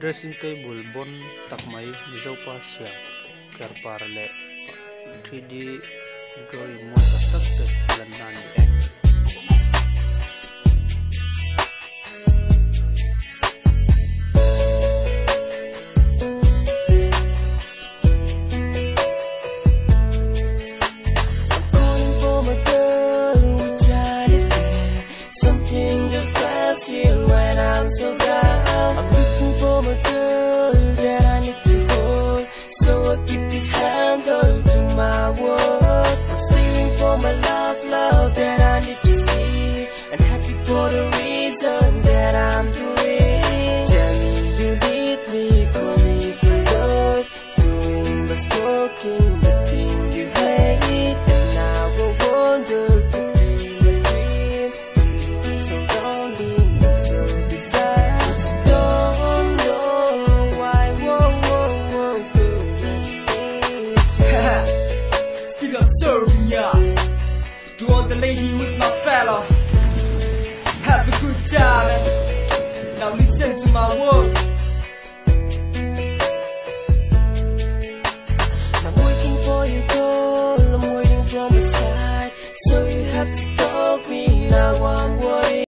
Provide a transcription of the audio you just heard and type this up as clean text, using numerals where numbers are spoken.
dressing table bon takmai mizo pa sia ker parle 3D drawing mo sakte landan ni when I'm so down, I'm looking for my girl that I need to hold, so I keep this handle to my world. I'm staring for my love that I need to see, and happy for the reason that I'm doing. Tell me you need me, call me for love, doing but smoking the thing you hate, and now I wonder could be my dream, feeling so lonely. Still observing ya. To all the lady with my fellow, have a good time. Now listen to my word.